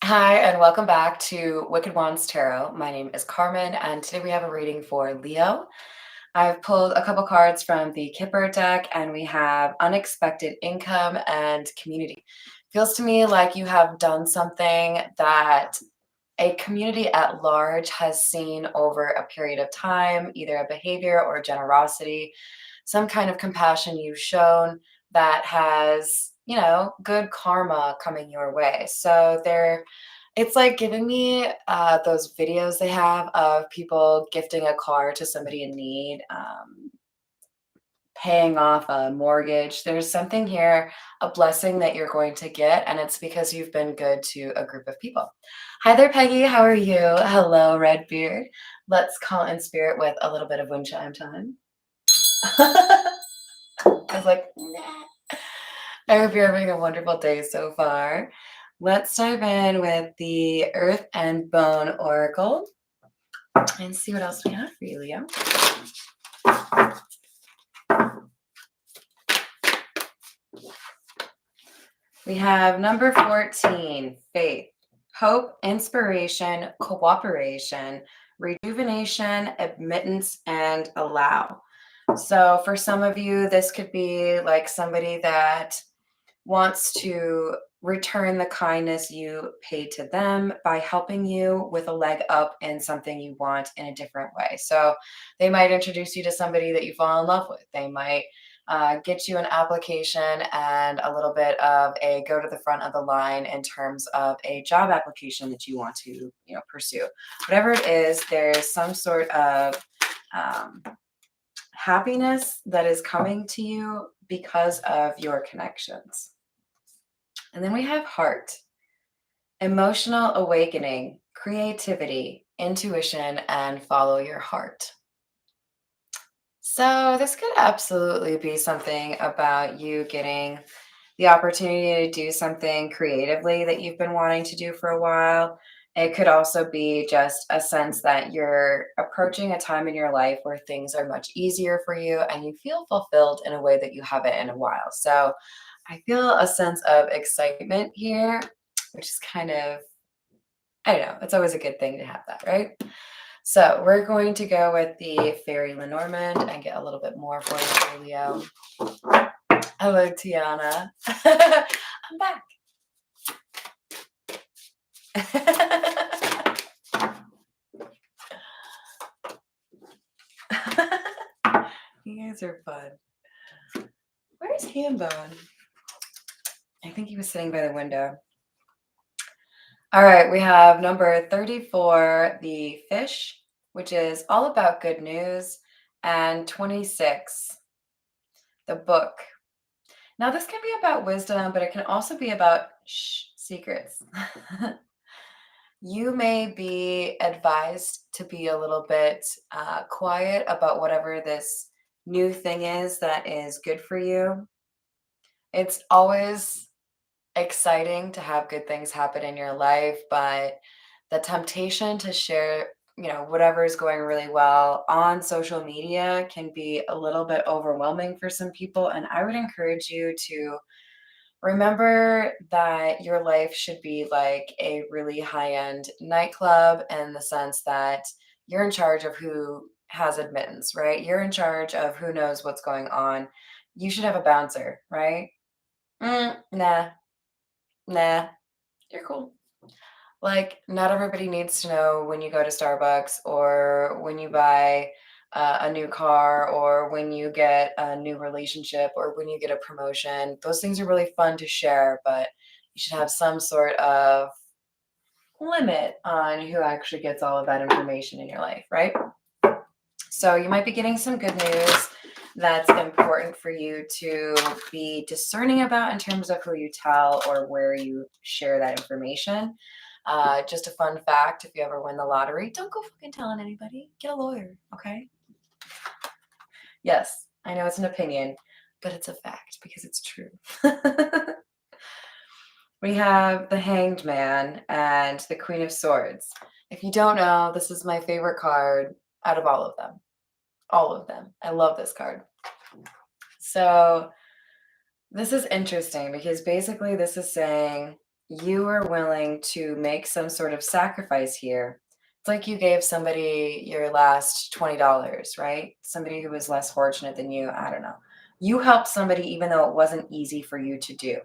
Hi, and welcome back to Wicked Wands Tarot. My name is Carmen, and today we have a reading for Leo. I've pulled a couple cards from the Kipper deck, and we have unexpected income and community. Feels to me like you have done something that a community at large has seen over a period of time, either a behavior or generosity, some kind of compassion you've shown that has, good karma coming your way. So it's like giving me those videos they have of people gifting a car to somebody in need, paying off a mortgage. There's something here, a blessing that you're going to get, and it's because you've been good to a group of people. Hi there, Peggy. How are you? Hello, Redbeard. Let's call in spirit with a little bit of wind chime time. I was like, nah. I hope you're having a wonderful day so far. Let's dive in with the Earth and Bone Oracle and see what else we have for you, Leo. We have number 14, faith, hope, inspiration, cooperation, rejuvenation, admittance, and allow. So for some of you, this could be like somebody that wants to return the kindness you paid to them by helping you with a leg up in something you want in a different way. So they might introduce you to somebody that you fall in love with. They might get you an application and a little bit of a go to the front of the line in terms of a job application that you want to, pursue. Whatever it is, there's some sort of happiness that is coming to you because of your connections. And then we have heart, emotional awakening, creativity, intuition, and follow your heart. So this could absolutely be something about you getting the opportunity to do something creatively that you've been wanting to do for a while. It could also be just a sense that you're approaching a time in your life where things are much easier for you and you feel fulfilled in a way that you haven't in a while. So I feel a sense of excitement here, which is kind of, I don't know, it's always a good thing to have that, right? So we're going to go with the Fairy Lenormand and get a little bit more for you, Leo. Hello, Tiana. I'm back. You guys are fun. Where's Hambone? I think he was sitting by the window. All right, we have number 34, the fish, which is all about good news, and 26, the book. Now, this can be about wisdom, but it can also be about secrets. You may be advised to be a little bit quiet about whatever this new thing is that is good for you. It's always exciting to have good things happen in your life, but the temptation to share, whatever is going really well on social media can be a little bit overwhelming for some people. And I would encourage you to remember that your life should be like a really high-end nightclub in the sense that you're in charge of who has admittance, right? You're in charge of who knows what's going on. You should have a bouncer, right? Nah, you're cool. Like, not everybody needs to know when you go to Starbucks or when you buy a new car or when you get a new relationship or when you get a promotion. Those things are really fun to share, but you should have some sort of limit on who actually gets all of that information in your life, right? So you might be getting some good news that's important for you to be discerning about in terms of who you tell or where you share that information. Just a fun fact, if you ever win the lottery, don't go fucking telling anybody. Get a lawyer, okay? Yes, I know it's an opinion, but it's a fact because it's true. We have the Hanged Man and the Queen of Swords. If you don't know, this is my favorite card out of all of them. All of them. I love this card. So this is interesting because basically this is saying you are willing to make some sort of sacrifice here. It's like you gave somebody your last $20, right? Somebody who was less fortunate than you. I don't know. You helped somebody even though it wasn't easy for you to do.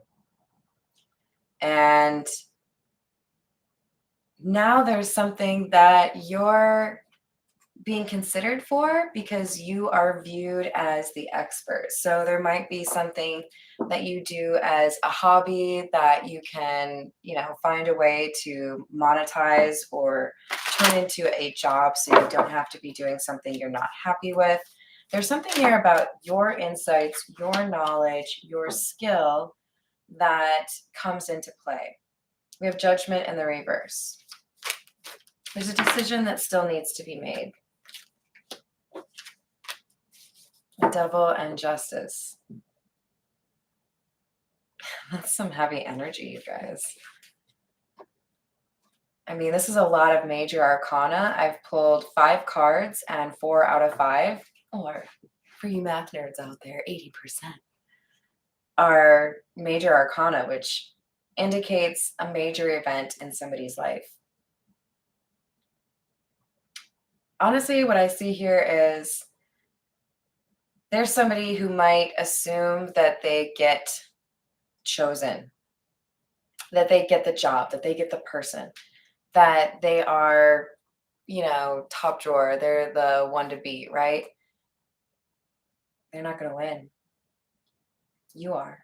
And now there's something that you're being considered for because you are viewed as the expert. So there might be something that you do as a hobby that you can, find a way to monetize or turn into a job so you don't have to be doing something you're not happy with. There's something here about your insights, your knowledge, your skill that comes into play. We have judgment in the reverse. There's a decision that still needs to be made. Devil and justice. That's some heavy energy, you guys. I mean, this is a lot of major arcana. I've pulled 5 cards and 4 out of 5, or for you math nerds out there, 80% are major arcana, which indicates a major event in somebody's life. Honestly, what I see here is there's somebody who might assume that they get chosen, that they get the job, that they get the person, that they are, top drawer. They're the one to beat, right? They're not going to win. You are.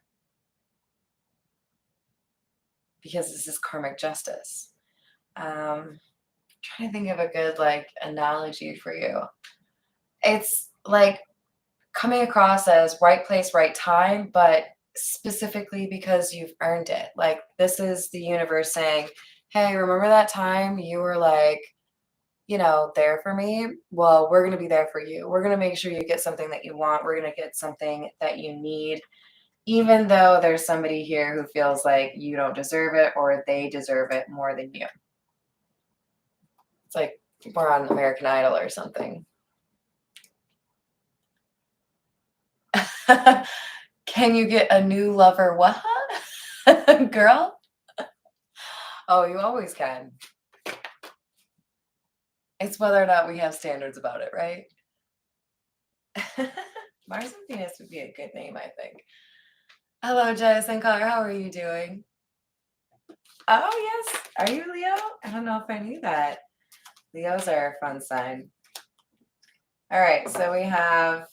Because this is karmic justice. Trying to think of a good analogy for you. It's like coming across as right place, right time, but specifically because you've earned it. Like this is the universe saying, hey, remember that time you were there for me? Well, we're going to be there for you. We're going to make sure you get something that you want. We're going to get something that you need, even though there's somebody here who feels like you don't deserve it or they deserve it more than you. It's like we're on American Idol or something. Can you get a new lover? What? Girl? Oh, you always can. It's whether or not we have standards about it, right? Mars and Venus would be a good name, I think. Hello, Jason Color. How are you doing? Oh, yes. Are you Leo? I don't know if I knew that. Leos are a fun sign. All right, so we have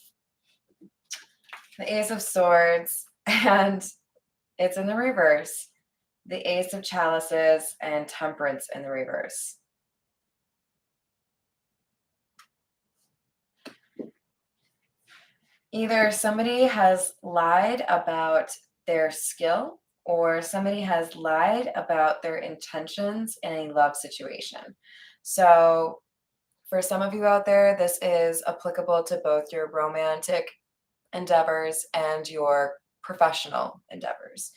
the Ace of Swords, and it's in the reverse. The Ace of Chalices and Temperance in the reverse. Either somebody has lied about their skill or somebody has lied about their intentions in a love situation. So for some of you out there, this is applicable to both your romantic endeavors and your professional endeavors.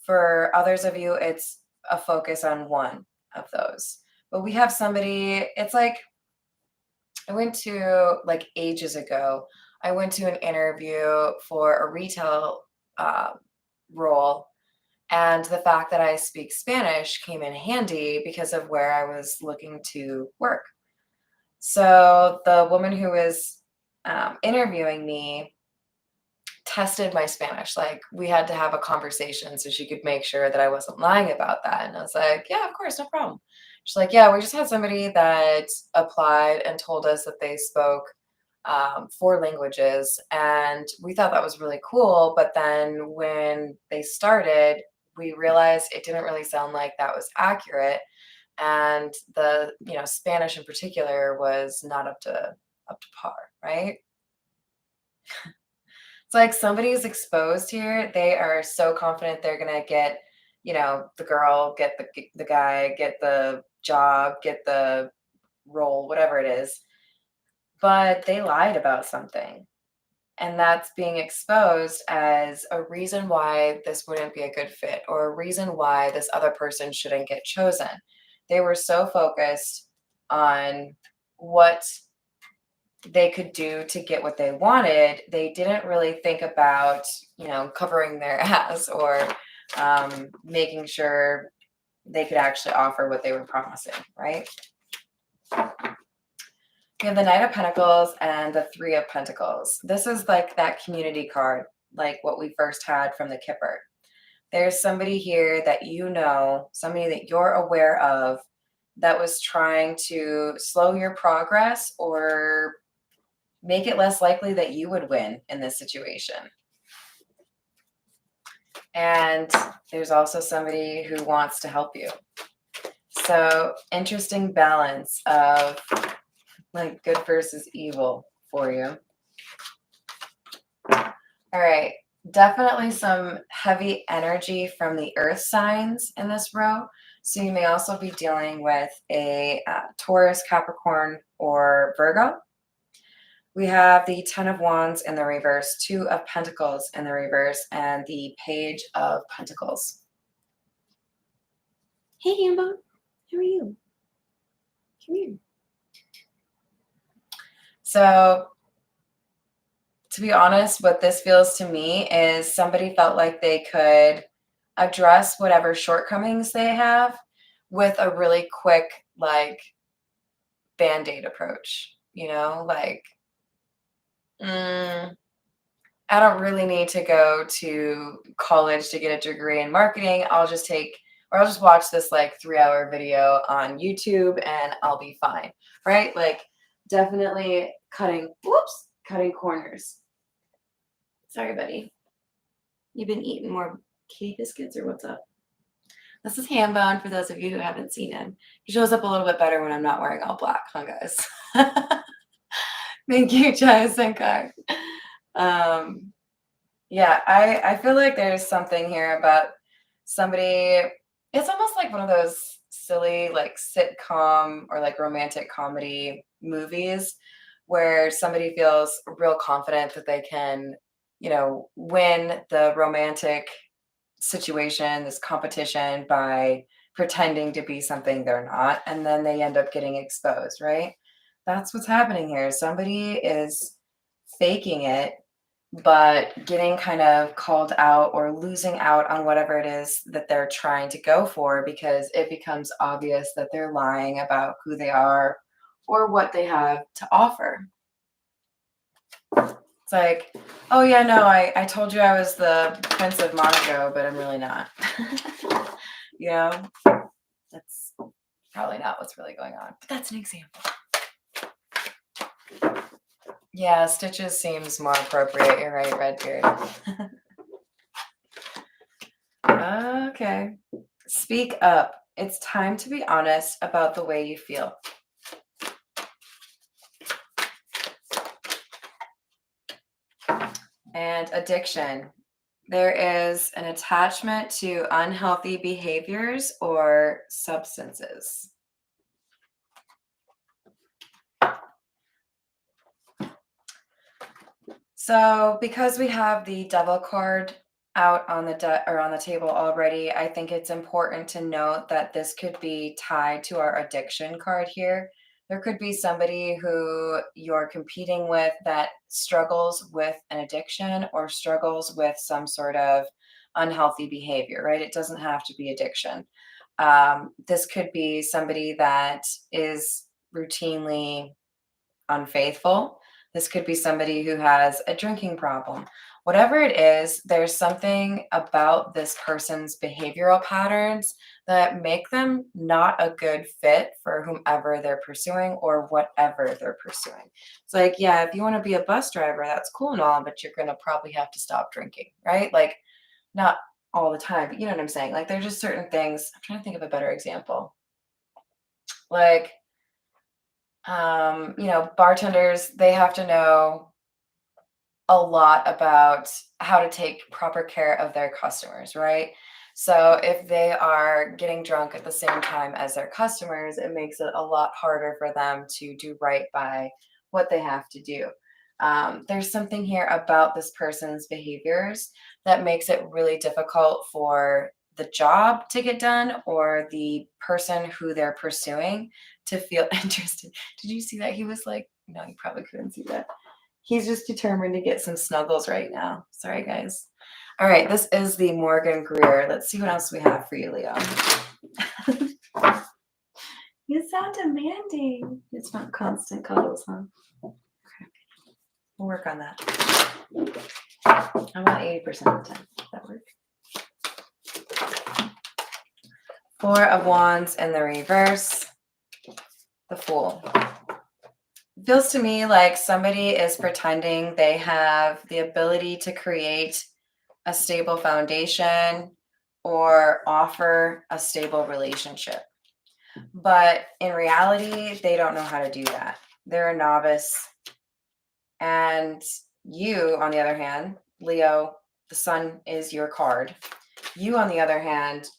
For others of you, it's a focus on one of those. But we have somebody, it's like I went to ages ago, I went to an interview for a retail role. And the fact that I speak Spanish came in handy because of where I was looking to work. So the woman who was interviewing me tested my Spanish. Like we had to have a conversation so she could make sure that I wasn't lying about that. And I was like, yeah, of course, no problem. She's like, yeah, we just had somebody that applied and told us that they spoke 4 languages. And we thought that was really cool. But then when they started, we realized it didn't really sound like that was accurate. And the, Spanish in particular was not up to par, right? It's like somebody's exposed here. They are so confident they're gonna get, the girl, get the guy, get the job, get the role, whatever it is. But they lied about something. And that's being exposed as a reason why this wouldn't be a good fit or a reason why this other person shouldn't get chosen. They were so focused on what they could do to get what they wanted. They didn't really think about, covering their ass or making sure they could actually offer what they were promising, right? We have the Knight of Pentacles and the Three of Pentacles. This is like that community card, like what we first had from the Kipper. There's somebody here that you know, somebody that you're aware of that was trying to slow your progress or make it less likely that you would win in this situation. And there's also somebody who wants to help you. So interesting balance of like good versus evil for you. All right. Definitely some heavy energy from the earth signs in this row. So you may also be dealing with a Taurus, Capricorn, or Virgo. We have the Ten of Wands in the reverse, Two of Pentacles in the reverse, and the Page of Pentacles. Hey, Hambo. How are you? Come here. So, to be honest, what this feels to me is somebody felt like they could address whatever shortcomings they have with a really quick, like, band-aid approach. You know, like, I don't really need to go to college to get a degree in marketing. I'll just watch this like 3-hour video on YouTube and I'll be fine. Right? Like definitely cutting corners. Sorry, buddy. You've been eating more kitty biscuits or what's up? This is Hambone for those of you who haven't seen him. He shows up a little bit better when I'm not wearing all black, huh, guys? Thank you, Jaya Sankar. Yeah, I feel like there's something here about somebody. It's almost like one of those silly like sitcom or like romantic comedy movies where somebody feels real confident that they can, win the romantic situation, this competition by pretending to be something they're not, and then they end up getting exposed, right? That's what's happening here. Somebody is faking it but getting kind of called out or losing out on whatever it is that they're trying to go for because it becomes obvious that they're lying about who they are or what they have to offer. It's like, oh yeah, no, I told you I was the Prince of Monaco, but I'm really not. That's probably not what's really going on, but that's an example. Yeah, stitches seems more appropriate. You're right, Redbeard. Okay. Speak up. It's time to be honest about the way you feel. And addiction. There is an attachment to unhealthy behaviors or substances. So because we have the Devil card out on the table already, I think it's important to note that this could be tied to our addiction card here. There could be somebody who you're competing with that struggles with an addiction or struggles with some sort of unhealthy behavior, right? It doesn't have to be addiction. This could be somebody that is routinely unfaithful. This could be somebody who has a drinking problem. Whatever it is, there's something about this person's behavioral patterns that make them not a good fit for whomever they're pursuing or whatever they're pursuing. It's like, yeah, if you want to be a bus driver, that's cool and all, but you're going to probably have to stop drinking, right? Like, not all the time, but you know what I'm saying? Like, there's just certain things. I'm trying to think of a better example. Like, bartenders, they have to know a lot about how to take proper care of their customers, right? So if they are getting drunk at the same time as their customers, it makes it a lot harder for them to do right by what they have to do. There's something here about this person's behaviors that makes it really difficult for the job to get done or the person who they're pursuing to feel interested. Did you see that? He was like, no, you probably couldn't see that. He's just determined to get some snuggles right now. Sorry, guys. All right, this is the Morgan Greer. Let's see what else we have for you, Leo. You sound demanding. It's not constant cuddles, huh? Okay. We'll work on that. I'm about 80% of the time. That work? Four of Wands in the reverse. The Fool. It feels to me like somebody is pretending they have the ability to create a stable foundation or offer a stable relationship. But in reality, they don't know how to do that. They're a novice. And you, on the other hand, Leo, the sun is your card. You, on the other hand,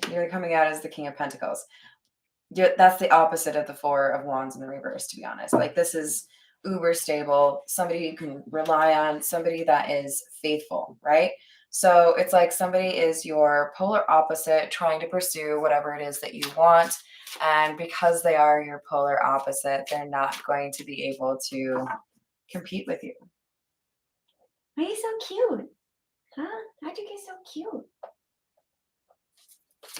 you're coming out as the King of Pentacles. That's the opposite of the Four of Wands in the reverse, to be honest. Like, this is uber stable, somebody you can rely on, somebody that is faithful, right? So it's like somebody is your polar opposite trying to pursue whatever it is that you want. And because they are your polar opposite, they're not going to be able to compete with you. Why are you so cute? Huh? How'd you get so cute?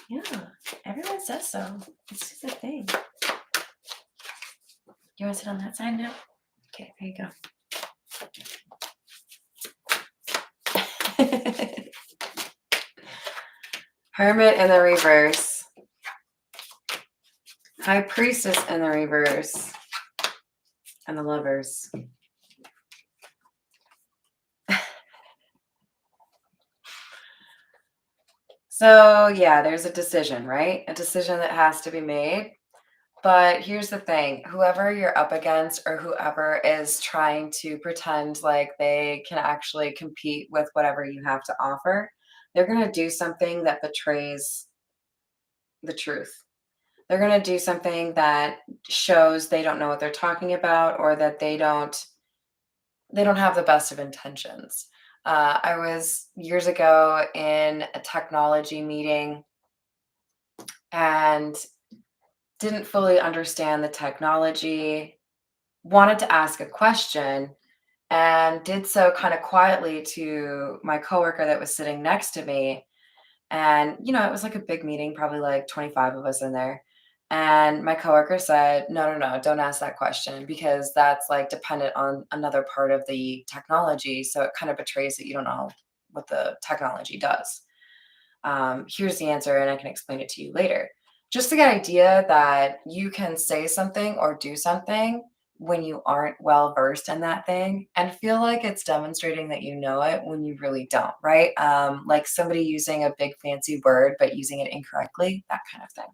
Yeah, everyone says so. It's just a thing. You want to sit on that side now? Okay, there you go. Hermit in the reverse. High Priestess in the reverse. And the Lovers. So, yeah, there's a decision, right? A decision that has to be made. But here's the thing, whoever you're up against or whoever is trying to pretend like they can actually compete with whatever you have to offer, they're going to do something that betrays the truth. They're going to do something that shows they don't know what they're talking about, or that they don't have the best of intentions. I was years ago in a technology meeting and didn't fully understand the technology, wanted to ask a question, and did so kind of quietly to my coworker that was sitting next to me. And, it was like a big meeting, probably like 25 of us in there. And my coworker said, no, don't ask that question, because that's like dependent on another part of the technology. So it kind of betrays that you don't know what the technology does. Here's the answer, and I can explain it to you later. Just the idea that you can say something or do something when you aren't well versed in that thing and feel like it's demonstrating that you know it when you really don't, right? Like somebody using a big fancy word but using it incorrectly, that kind of thing.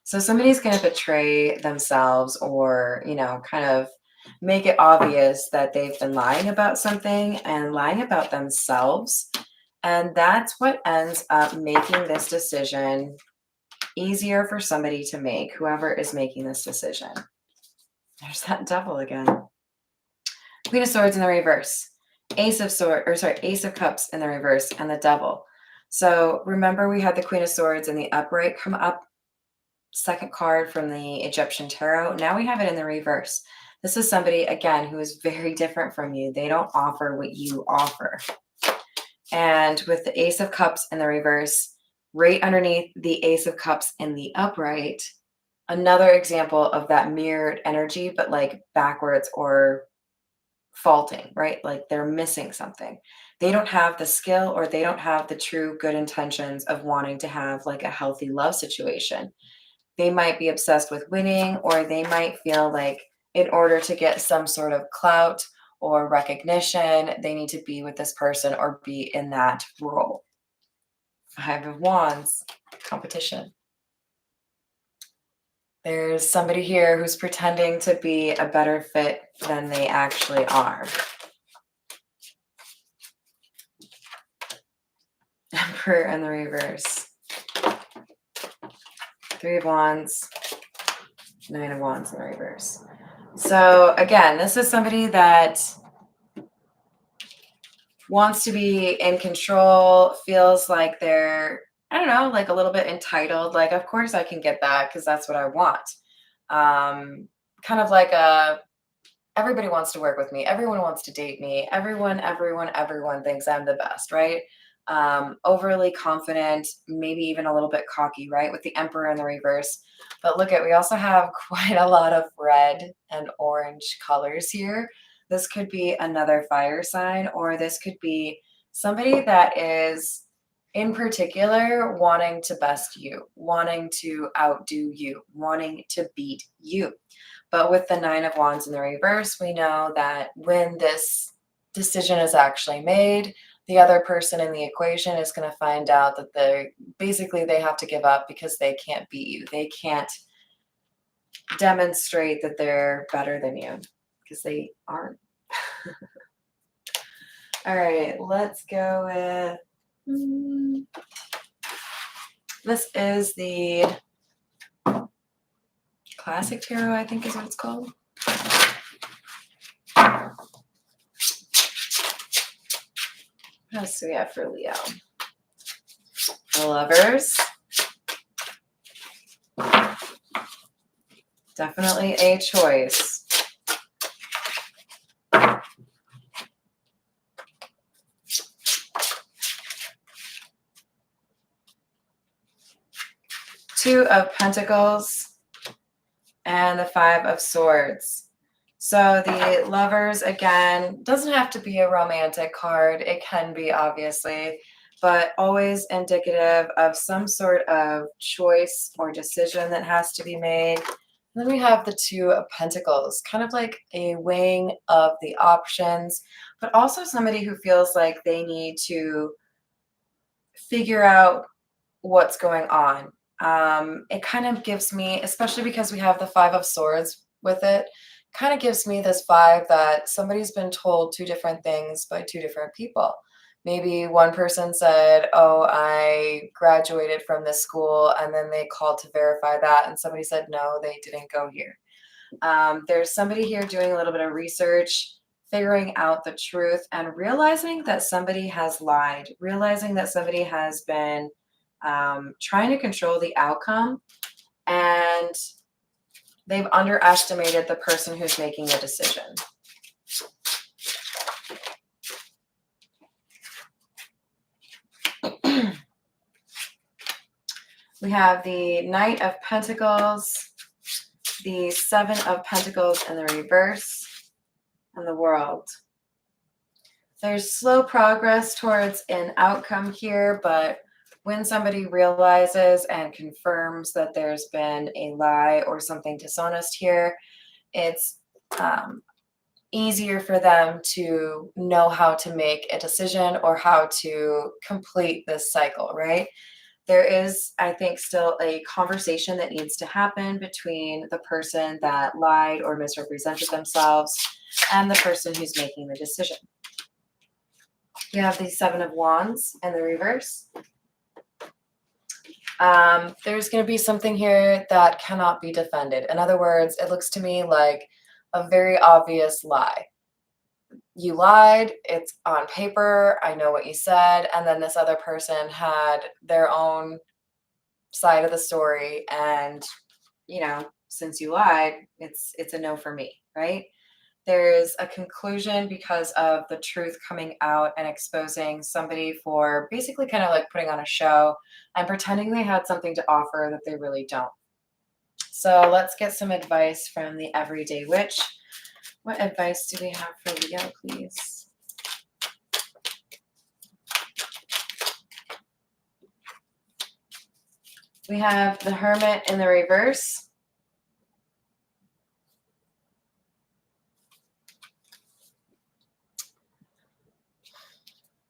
So somebody's going to betray themselves, or, kind of make it obvious that they've been lying about something and lying about themselves. And that's what ends up making this decision easier for somebody to make, whoever is making this decision. There's that devil again. Queen of Swords in the reverse. Ace of Cups in the reverse, and the devil. So remember, we had the Queen of Swords in the upright come up, second card from the Egyptian tarot. Now we have it in the reverse. This is somebody, again, who is very different from you. They don't offer what you offer. And with the Ace of Cups in the reverse, right underneath the Ace of Cups in the upright, another example of that mirrored energy, but like backwards or faulting, right? Like they're missing something. They don't have the skill, or they don't have the true good intentions of wanting to have like a healthy love situation. They might be obsessed with winning, or they might feel like in order to get some sort of clout or recognition, they need to be with this person or be in that role. Five of Wands, competition. There's somebody here who's pretending to be a better fit than they actually are. Emperor in the reverse. Three of Wands, Nine of Wands in the reverse. So again, this is somebody that wants to be in control, feels like they're, I don't know, like a little bit entitled. Like, of course I can get that because that's what I want. Kind of like everybody wants to work with me. Everyone wants to date me. Everyone thinks I'm the best, right? overly confident, maybe even a little bit cocky, right? With the Emperor in the reverse. But look at, we also have quite a lot of red and orange colors here. This could be another fire sign, or this could be somebody that is in particular wanting to best you, wanting to outdo you, wanting to beat you. But with the Nine of Wands in the reverse, we know that when this decision is actually made, the other person in the equation is going to find out that they have to give up because they can't beat you. They can't demonstrate that they're better than you because they aren't. All right, let's go with this is the Classic Tarot, I think is what it's called. What else do we have for Leo? The Lovers. Definitely a choice. Two of Pentacles and the Five of Swords. So the Lovers, again, doesn't have to be a romantic card. It can be, obviously, but always indicative of some sort of choice or decision that has to be made. Then we have the Two of Pentacles, kind of like a weighing of the options, but also somebody who feels like they need to figure out what's going on. It kind of gives me, especially because we have the Five of Swords with it, kind of gives me this vibe that somebody's been told two different things by two different people. Maybe one person said, oh, I graduated from this school, and then they called to verify that, and somebody said, no, they didn't go here. There's somebody here doing a little bit of research, figuring out the truth, and realizing that somebody has lied, realizing that somebody has been trying to control the outcome, and they've underestimated the person who's making the decision. We have the Knight of Pentacles, the Seven of Pentacles in the reverse, and the World. There's slow progress towards an outcome here, but when somebody realizes and confirms that there's been a lie or something dishonest here, it's easier for them to know how to make a decision or how to complete this cycle, right? There is, I think, still a conversation that needs to happen between the person that lied or misrepresented themselves and the person who's making the decision. You have the Seven of Wands in the reverse. There's going to be something here that cannot be defended. In other words, it looks to me like a very obvious lie. You lied, it's on paper, I know what you said, and then this other person had their own side of the story, and, you know, since you lied, it's a no for me, right? There's a conclusion because of the truth coming out and exposing somebody for basically kind of like putting on a show and pretending they had something to offer that they really don't. So let's get some advice from the Everyday Witch. What advice do we have for Leo, please? We have the Hermit in the reverse.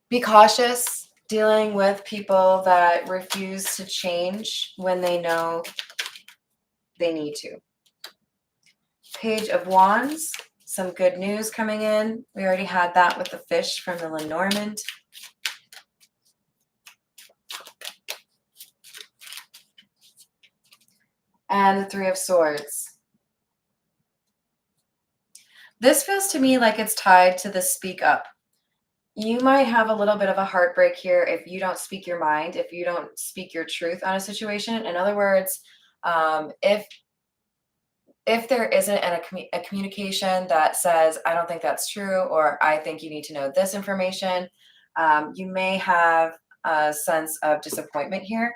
Be cautious dealing with people that refuse to change when they know they need to. Page of Wands, some good news coming in. We already had that with the fish from the Lenormand. And the Three of Swords. This feels to me like it's tied to the speak up. You might have a little bit of a heartbreak here if you don't speak your mind, if you don't speak your truth on a situation. In other words, if there isn't a communication that says, I don't think that's true, or I think you need to know this information, you may have sense of disappointment here.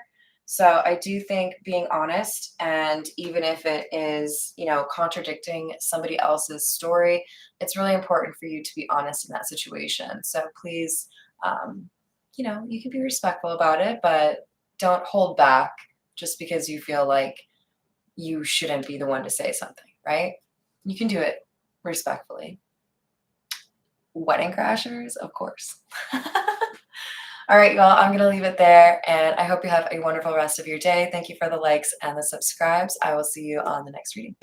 So I do think being honest, and even if it is, contradicting somebody else's story, it's really important for you to be honest in that situation. So please, um, you can be respectful about it, but don't hold back just because you feel like you shouldn't be the one to say something, right? You can do it respectfully. Wedding crashers, of course. All right, y'all, I'm going to leave it there. And I hope you have a wonderful rest of your day. Thank you for the likes and the subscribes. I will see you on the next reading.